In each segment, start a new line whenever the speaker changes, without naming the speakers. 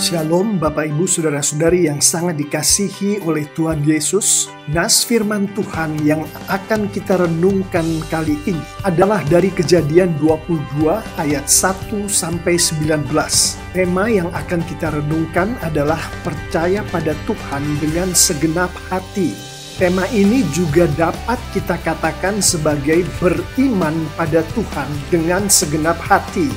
Shalom Bapak Ibu Saudara-saudari yang sangat dikasihi oleh Tuhan Yesus. Nas firman Tuhan yang akan kita renungkan kali ini adalah dari Kejadian 22 ayat 1 sampai 19. Tema yang akan kita renungkan adalah percaya pada Tuhan dengan segenap hati. Tema ini juga dapat kita katakan sebagai beriman pada Tuhan dengan segenap hati.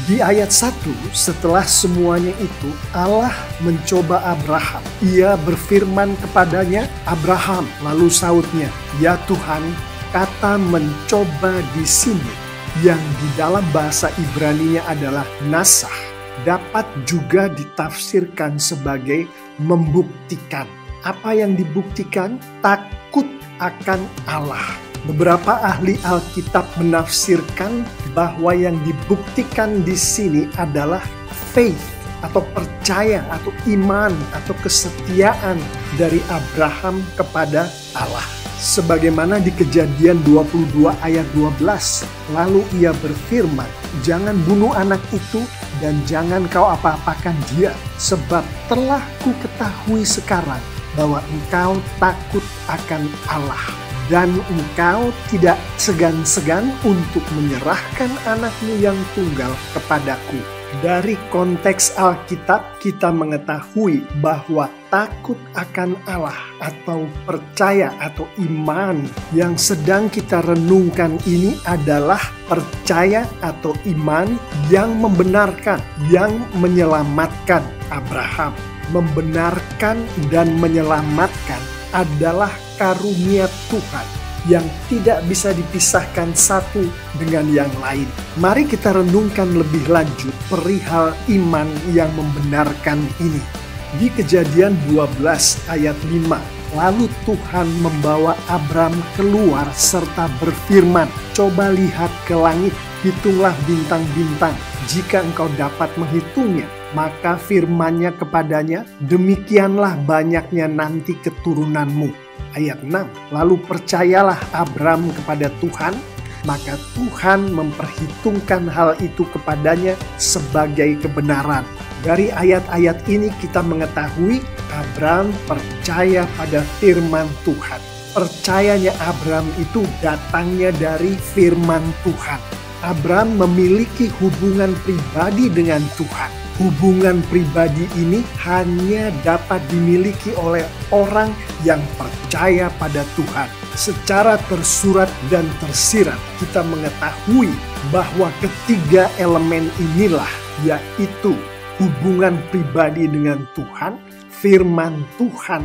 Di ayat 1, setelah semuanya itu, Allah mencoba Abraham. Ia berfirman kepadanya, Abraham, lalu sautnya, ya Tuhan, kata mencoba di sini, yang di dalam bahasa Ibrani-nya adalah nasah, dapat juga ditafsirkan sebagai membuktikan. Apa yang dibuktikan? Takut akan Allah. Beberapa ahli Alkitab menafsirkan bahwa yang dibuktikan di sini adalah faith atau percaya atau iman atau kesetiaan dari Abraham kepada Allah. Sebagaimana di Kejadian 22 ayat 12, lalu ia berfirman, jangan bunuh anak itu dan jangan kau apa-apakan dia, sebab telah ku ketahui sekarang bahwa engkau takut akan Allah. Dan engkau tidak segan-segan untuk menyerahkan anakmu yang tunggal kepadaku. Dari konteks Alkitab kita mengetahui bahwa takut akan Allah atau percaya atau iman yang sedang kita renungkan ini adalah percaya atau iman yang membenarkan, yang menyelamatkan Abraham. Membenarkan dan menyelamatkan adalah karunia Tuhan yang tidak bisa dipisahkan satu dengan yang lain. Mari kita renungkan lebih lanjut perihal iman yang membenarkan ini. Di Kejadian 12 ayat 5, lalu Tuhan membawa Abram keluar serta berfirman, coba lihat ke langit, hitunglah bintang-bintang, jika engkau dapat menghitungnya. Maka firman-Nya kepadanya, demikianlah banyaknya nanti keturunanmu. Ayat 6, lalu percayalah Abram kepada Tuhan, maka Tuhan memperhitungkan hal itu kepadanya sebagai kebenaran. Dari ayat-ayat ini kita mengetahui Abram percaya pada firman Tuhan. Percayanya Abram itu datangnya dari firman Tuhan. Abram memiliki hubungan pribadi dengan Tuhan. Hubungan pribadi ini hanya dapat dimiliki oleh orang yang percaya pada Tuhan. Secara tersurat dan tersirat kita mengetahui bahwa ketiga elemen inilah, yaitu hubungan pribadi dengan Tuhan, firman Tuhan,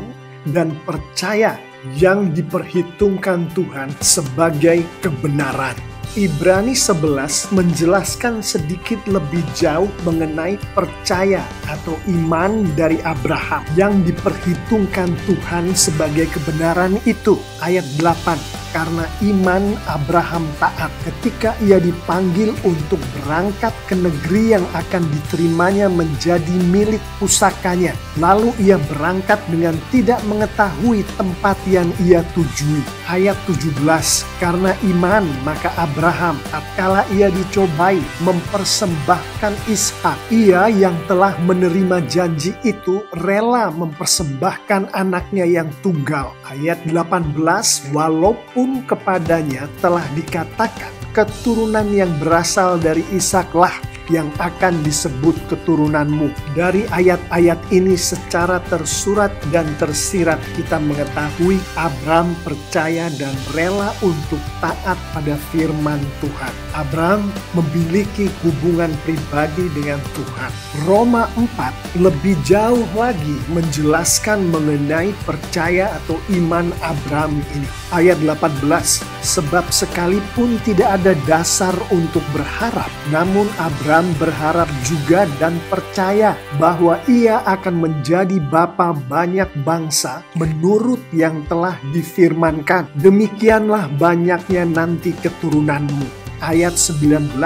dan percaya yang diperhitungkan Tuhan sebagai kebenaran. Ibrani 11 menjelaskan sedikit lebih jauh mengenai percaya atau iman dari Abraham yang diperhitungkan Tuhan sebagai kebenaran itu. Ayat 8, karena iman Abraham taat ketika ia dipanggil untuk berangkat ke negeri yang akan diterimanya menjadi milik pusakanya. Lalu ia berangkat dengan tidak mengetahui tempat yang ia tujui. Ayat 17, karena iman maka Abraham tatkala ia dicobai mempersembahkan Ishak, ia yang telah menerima janji itu rela mempersembahkan anaknya yang tunggal. Ayat 18, walaupun kepadanya telah dikatakan keturunan yang berasal dari Ishaklah yang akan disebut keturunanmu. Dari ayat-ayat ini secara tersurat dan tersirat kita mengetahui Abram percaya dan rela untuk taat pada firman Tuhan. Abram memiliki hubungan pribadi dengan Tuhan. Roma 4 lebih jauh lagi menjelaskan mengenai percaya atau iman Abram ini. Ayat 18, sebab sekalipun tidak ada dasar untuk berharap, namun Abram berharap juga dan percaya bahwa ia akan menjadi bapa banyak bangsa menurut yang telah difirmankan. Demikianlah banyaknya nanti keturunanmu. Ayat 19,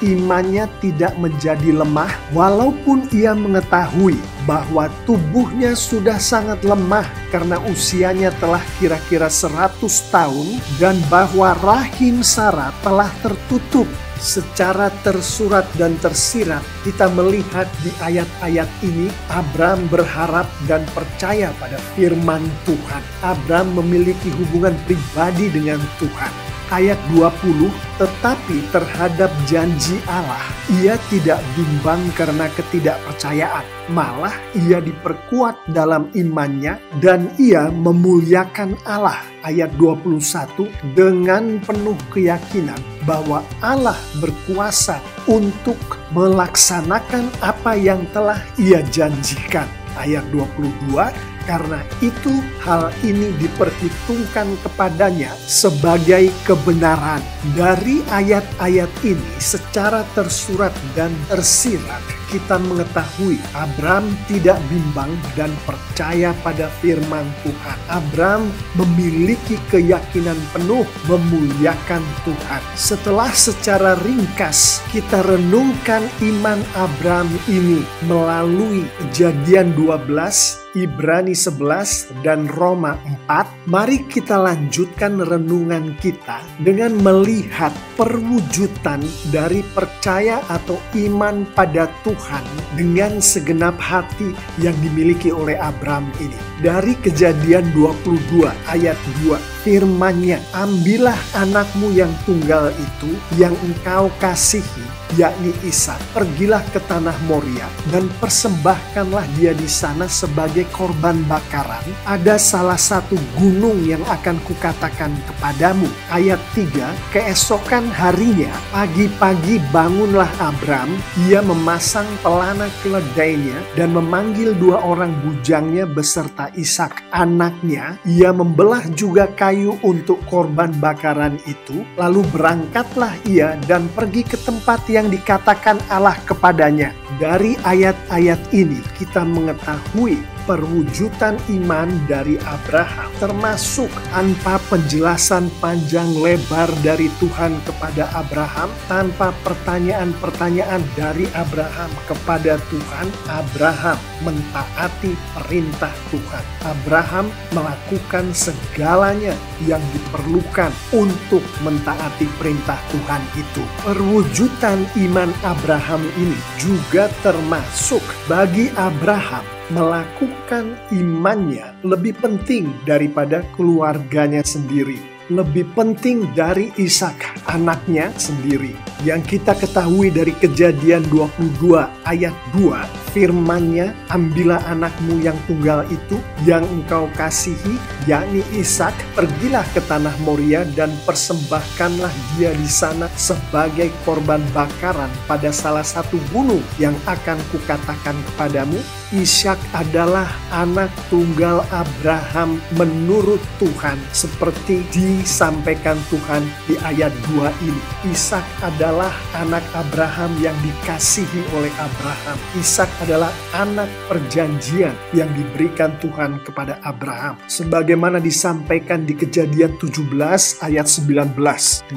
imannya tidak menjadi lemah walaupun ia mengetahui bahwa tubuhnya sudah sangat lemah karena usianya telah kira-kira 100 tahun dan bahwa rahim Sarah telah tertutup Secara tersurat dan tersirat, kita melihat di ayat-ayat ini, Abraham berharap dan percaya pada firman Tuhan. Abraham memiliki hubungan pribadi dengan Tuhan. Ayat 20, tetapi terhadap janji Allah, ia tidak bimbang karena ketidakpercayaan. Malah ia diperkuat dalam imannya dan ia memuliakan Allah. Ayat 21, dengan penuh keyakinan bahwa Allah berkuasa untuk melaksanakan apa yang telah ia janjikan. Ayat 22, karena itu hal ini diperhitungkan kepadanya sebagai kebenaran. Dari ayat-ayat ini secara tersurat dan tersirat kita mengetahui Abraham tidak bimbang dan percaya pada firman Tuhan. Abraham memiliki keyakinan penuh memuliakan Tuhan. Setelah secara ringkas kita renungkan iman Abraham ini melalui Kejadian 12, Ibrani 11, dan Roma 4, mari kita lanjutkan renungan kita dengan melihat perwujudan dari percaya atau iman pada Tuhan dengan segenap hati yang dimiliki oleh Abraham ini. Dari Kejadian 22 ayat 2, firman-Nya, ambillah anakmu yang tunggal itu yang engkau kasihi, yakni Ishak, pergilah ke tanah Moria dan persembahkanlah dia di sana sebagai korban bakaran. Ada salah satu gunung yang akan kukatakan kepadamu. Ayat 3, keesokan harinya pagi-pagi bangunlah Abram, ia memasang pelana keledainya dan memanggil 2 orang bujangnya beserta Ishak anaknya. Ia membelah juga kayu untuk korban bakaran itu, lalu berangkatlah ia dan pergi ke tempat yang dikatakan Allah kepadanya. Dari ayat-ayat ini kita mengetahui perwujudan iman dari Abraham, termasuk tanpa penjelasan panjang lebar dari Tuhan kepada Abraham, tanpa pertanyaan-pertanyaan dari Abraham kepada Tuhan. Abraham mentaati perintah Tuhan. Abraham melakukan segalanya yang diperlukan untuk mentaati perintah Tuhan itu. Perwujudan iman Abraham ini juga termasuk bagi Abraham melakukan imannya lebih penting daripada keluarganya sendiri, lebih penting dari Ishak anaknya sendiri. Yang kita ketahui dari Kejadian 22 ayat 2, firman-Nya, ambillah anakmu yang tunggal itu yang engkau kasihi, yakni Ishak, pergilah ke tanah Moria dan persembahkanlah dia di sana sebagai korban bakaran pada salah satu gunung yang akan kukatakan kepadamu. Ishak adalah anak tunggal Abraham menurut Tuhan, seperti disampaikan Tuhan di ayat 2 ini. Ishak adalah anak Abraham yang dikasihi oleh Abraham. Ishak adalah anak perjanjian yang diberikan Tuhan kepada Abraham, sebagaimana disampaikan di Kejadian 17 ayat 19.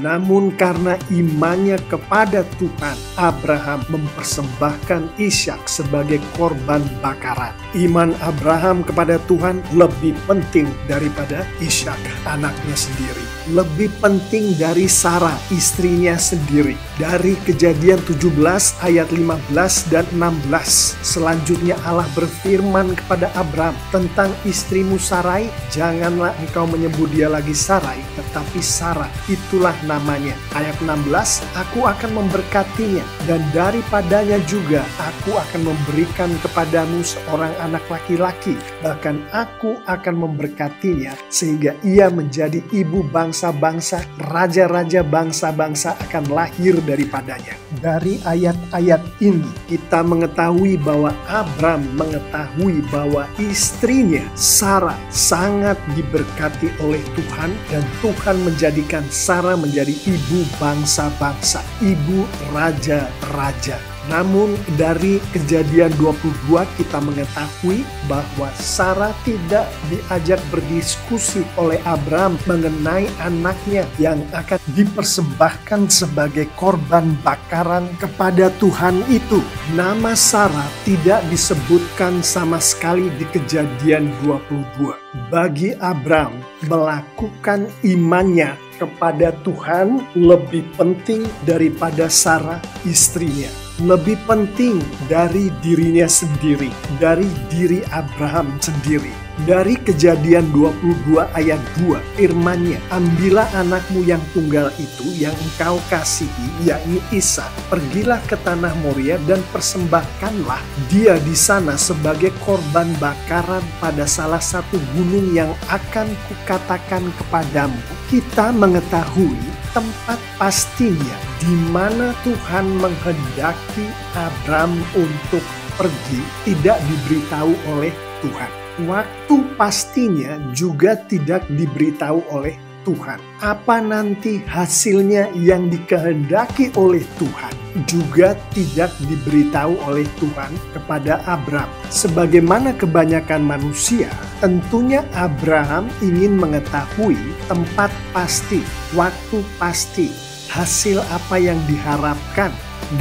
Namun karena imannya kepada Tuhan, Abraham mempersembahkan Ishak sebagai korban bakaran. Iman Abraham kepada Tuhan lebih penting daripada Ishak anaknya sendiri, lebih penting dari Sarah istrinya sendiri. Dari Kejadian 17 ayat 15 dan 16, selanjutnya Allah berfirman kepada Abram tentang istrimu Sarai, janganlah engkau menyebut dia lagi Sarai, tetapi Sarah, itulah namanya. Ayat 16, aku akan memberkatinya dan daripadanya juga aku akan memberikan kepadamu seorang anak laki-laki, bahkan aku akan memberkatinya sehingga ia menjadi ibu bangsa-bangsa, raja-raja bangsa-bangsa akan lahir daripadanya. Dari ayat-ayat ini kita mengetahui bahwa Abram mengetahui bahwa istrinya Sarah sangat diberkati oleh Tuhan dan Tuhan menjadikan Sarah menjadi ibu bangsa-bangsa, ibu raja-raja. Namun dari Kejadian 22 kita mengetahui bahwa Sarah tidak diajak berdiskusi oleh Abram mengenai anaknya yang akan dipersembahkan sebagai korban bakaran kepada Tuhan itu. Nama Sarah tidak disebutkan sama sekali di Kejadian 22. Bagi Abram, melakukan imannya kepada Tuhan lebih penting daripada Sarah istrinya. Lebih penting dari dirinya sendiri, dari diri Abraham sendiri. Dari Kejadian 22 ayat 2, firman-Nya, ambillah anakmu yang tunggal itu yang engkau kasihi, yakni Ishak, pergilah ke tanah Moria dan persembahkanlah dia di sana sebagai korban bakaran pada salah satu gunung yang akan kukatakan kepadamu. Kita mengetahui tempat pastinya di mana Tuhan menghendaki Abram untuk pergi tidak diberitahu oleh Tuhan. Waktu pastinya juga tidak diberitahu oleh Tuhan. Apa nanti hasilnya yang dikehendaki oleh Tuhan juga tidak diberitahu oleh Tuhan kepada Abram. Sebagaimana kebanyakan manusia, tentunya Abraham ingin mengetahui tempat pasti, waktu pasti, hasil apa yang diharapkan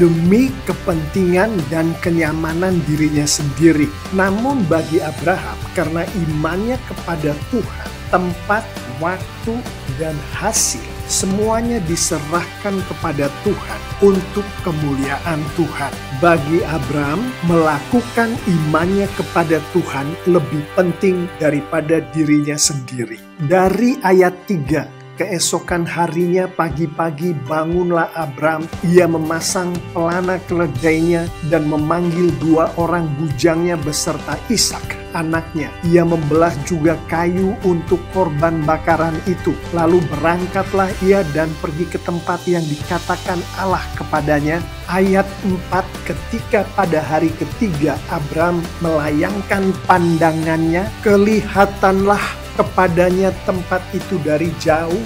demi kepentingan dan kenyamanan dirinya sendiri. Namun bagi Abraham, karena imannya kepada Tuhan, tempat, waktu, dan hasil semuanya diserahkan kepada Tuhan untuk kemuliaan Tuhan. Bagi Abraham, melakukan imannya kepada Tuhan lebih penting daripada dirinya sendiri. Dari ayat 3, keesokan harinya pagi-pagi bangunlah Abram, ia memasang pelana keledainya dan memanggil 2 orang bujangnya beserta Ishak anaknya. Ia membelah juga kayu untuk korban bakaran itu. Lalu berangkatlah ia dan pergi ke tempat yang dikatakan Allah kepadanya. Ayat 4, ketika pada hari ketiga Abram melayangkan pandangannya, kelihatanlah kepadanya tempat itu dari jauh,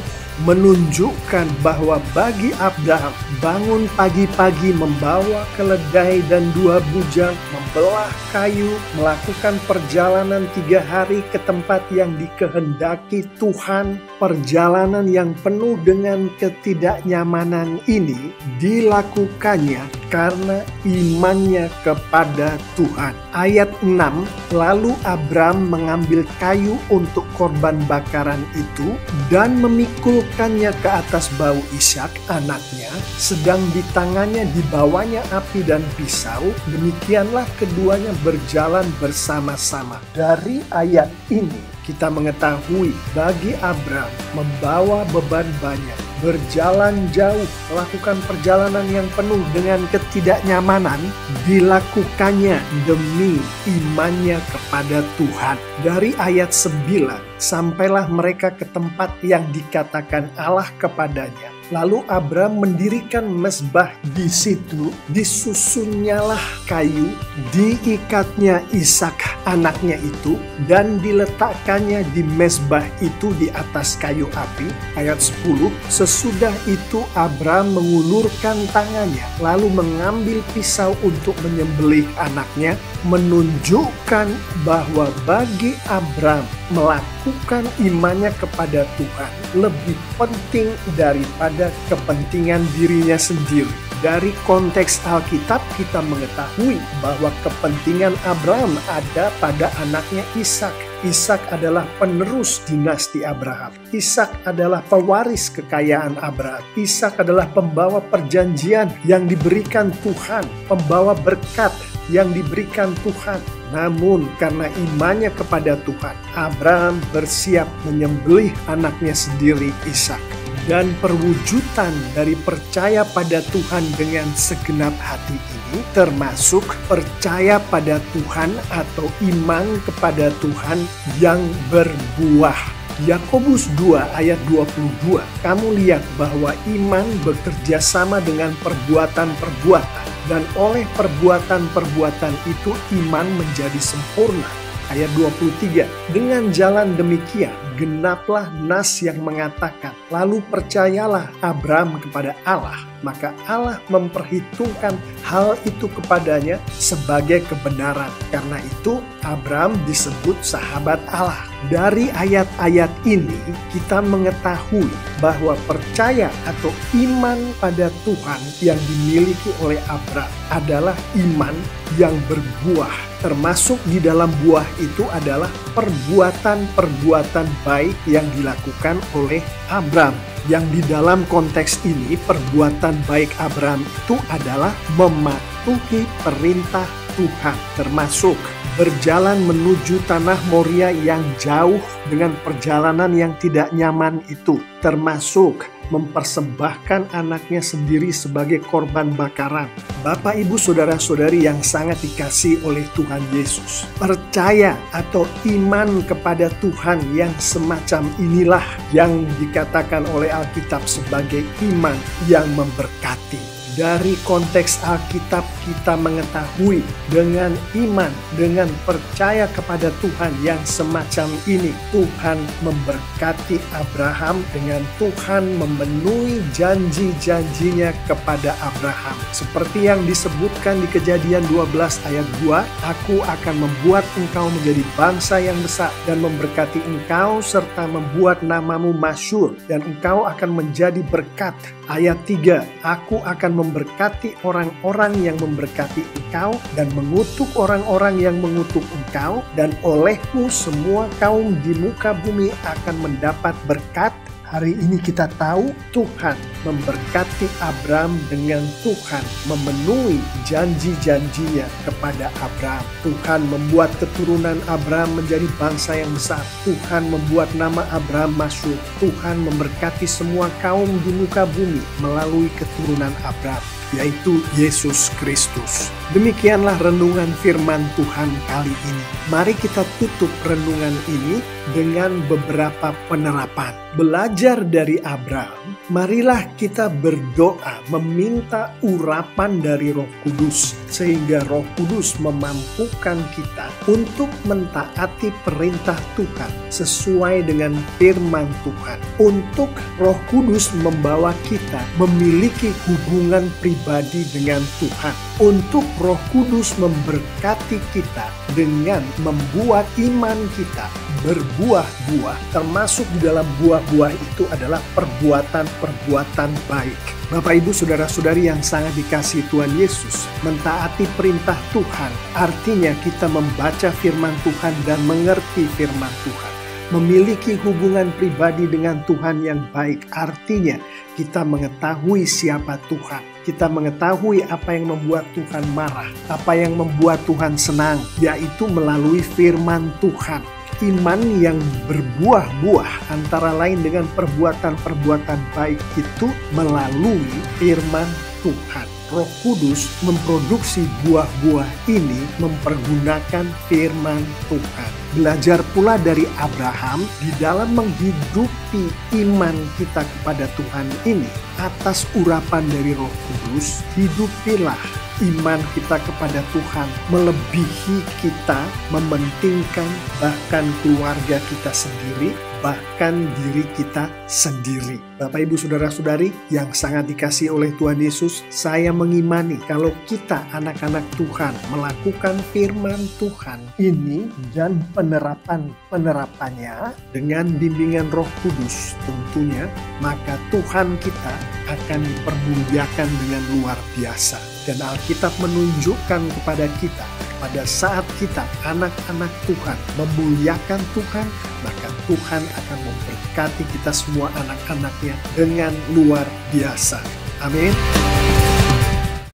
menunjukkan bahwa bagi Abraham bangun pagi-pagi membawa keledai dan 2 bujang, membelah kayu, melakukan perjalanan 3 hari ke tempat yang dikehendaki Tuhan. Perjalanan yang penuh dengan ketidaknyamanan ini dilakukannya karena imannya kepada Tuhan. Ayat 6, lalu Abram mengambil kayu untuk korban bakaran itu dan memikulkannya ke atas bau Ishak anaknya, sedang di tangannya dibawanya api dan pisau. Demikianlah keduanya berjalan bersama-sama. Dari ayat ini kita mengetahui bagi Abram membawa beban banyak, berjalan jauh, melakukan perjalanan yang penuh dengan ketidaknyamanan, dilakukannya demi imannya kepada Tuhan. Dari ayat 9, sampailah mereka ke tempat yang dikatakan Allah kepadanya. Lalu Abram mendirikan mezbah di situ, disusunnyalah kayu, diikatnya Ishak anaknya itu, dan diletakkannya di mezbah itu di atas kayu api. Ayat 10, sesudah itu Abram mengulurkan tangannya, lalu mengambil pisau untuk menyembelih anaknya, menunjukkan bahwa bagi Abram melakukan imannya kepada Tuhan lebih penting daripada kepentingan dirinya sendiri. Dari konteks Alkitab kita mengetahui bahwa kepentingan Abraham ada pada anaknya Ishak. Ishak adalah penerus dinasti Abraham. Ishak adalah pewaris kekayaan Abraham. Ishak adalah pembawa perjanjian yang diberikan Tuhan, pembawa berkat yang diberikan Tuhan. Namun karena imannya kepada Tuhan, Abraham bersiap menyembelih anaknya sendiri Ishak. Dan perwujudan dari percaya pada Tuhan dengan segenap hati ini termasuk percaya pada Tuhan atau iman kepada Tuhan yang berbuah. Yakobus 2 ayat 22, kamu lihat bahwa iman bekerja sama dengan perbuatan-perbuatan, dan oleh perbuatan-perbuatan itu iman menjadi sempurna. Ayat 23, dengan jalan demikian genaplah nas yang mengatakan, lalu percayalah Abram kepada Allah, maka Allah memperhitungkan hal itu kepadanya sebagai kebenaran. Karena itu Abram disebut sahabat Allah. Dari ayat-ayat ini kita mengetahui bahwa percaya atau iman pada Tuhan yang dimiliki oleh Abram adalah iman yang berbuah. Termasuk di dalam buah itu adalah perbuatan-perbuatan baik yang dilakukan oleh Abram. Yang di dalam konteks ini, perbuatan baik Abram itu adalah mematuhi perintah Tuhan, termasuk berjalan menuju tanah Moria yang jauh dengan perjalanan yang tidak nyaman itu, termasuk mempersembahkan anaknya sendiri sebagai korban bakaran. Bapak, Ibu, saudara-saudari yang sangat dikasihi oleh Tuhan Yesus, percaya atau iman kepada Tuhan yang semacam inilah yang dikatakan oleh Alkitab sebagai iman yang memberkati. Dari konteks Alkitab kita mengetahui dengan iman, dengan percaya kepada Tuhan yang semacam ini, Tuhan memberkati Abraham dengan Tuhan memenuhi janji-janjinya kepada Abraham. Seperti yang disebutkan di Kejadian 12 ayat 2, aku akan membuat engkau menjadi bangsa yang besar dan memberkati engkau serta membuat namamu masyhur dan engkau akan menjadi berkat. Ayat 3, aku akan memberkati orang-orang yang memberkati engkau dan mengutuk orang-orang yang mengutuk engkau, dan olehmu semua kaum di muka bumi akan mendapat berkat. Hari ini kita tahu Tuhan memberkati Abram dengan Tuhan memenuhi janji-janjinya kepada Abram. Tuhan membuat keturunan Abram menjadi bangsa yang besar. Tuhan membuat nama Abram masyhur. Tuhan memberkati semua kaum di muka bumi melalui keturunan Abram, yaitu Yesus Kristus. Demikianlah renungan firman Tuhan kali ini. Mari kita tutup renungan ini dengan beberapa penerapan. Belajar dari Abraham, marilah kita berdoa meminta urapan dari Roh Kudus, sehingga Roh Kudus memampukan kita untuk mentaati perintah Tuhan sesuai dengan firman Tuhan. Untuk Roh Kudus membawa kita memiliki hubungan pribadi dengan Tuhan. Untuk Roh Kudus memberkati kita dengan membuat iman kita berbuah-buah, termasuk di dalam buah-buah itu adalah perbuatan-perbuatan baik. Bapak, Ibu, saudara-saudari yang sangat dikasihi Tuhan Yesus, mentaati perintah Tuhan artinya kita membaca firman Tuhan dan mengerti firman Tuhan. Memiliki hubungan pribadi dengan Tuhan yang baik artinya kita mengetahui siapa Tuhan. Kita mengetahui apa yang membuat Tuhan marah, apa yang membuat Tuhan senang, yaitu melalui firman Tuhan. Iman yang berbuah-buah antara lain dengan perbuatan-perbuatan baik itu melalui firman Tuhan. Roh Kudus memproduksi buah-buah ini mempergunakan firman Tuhan. Belajar pula dari Abraham di dalam menghidupi iman kita kepada Tuhan ini atas urapan dari Roh Kudus. Hidupilah iman kita kepada Tuhan melebihi kita mementingkan bahkan keluarga kita sendiri, bahkan diri kita sendiri. Bapak, Ibu, saudara-saudari yang sangat dikasihi oleh Tuhan Yesus, saya mengimani kalau kita anak-anak Tuhan melakukan firman Tuhan ini dan penerapannya dengan bimbingan Roh Kudus tentunya, maka Tuhan kita akan dipermuliakan dengan luar biasa. Dan Alkitab menunjukkan kepada kita pada saat kita anak-anak Tuhan memuliakan Tuhan, maka Tuhan akan memberkati kita semua anak-anaknya dengan luar biasa. Amin.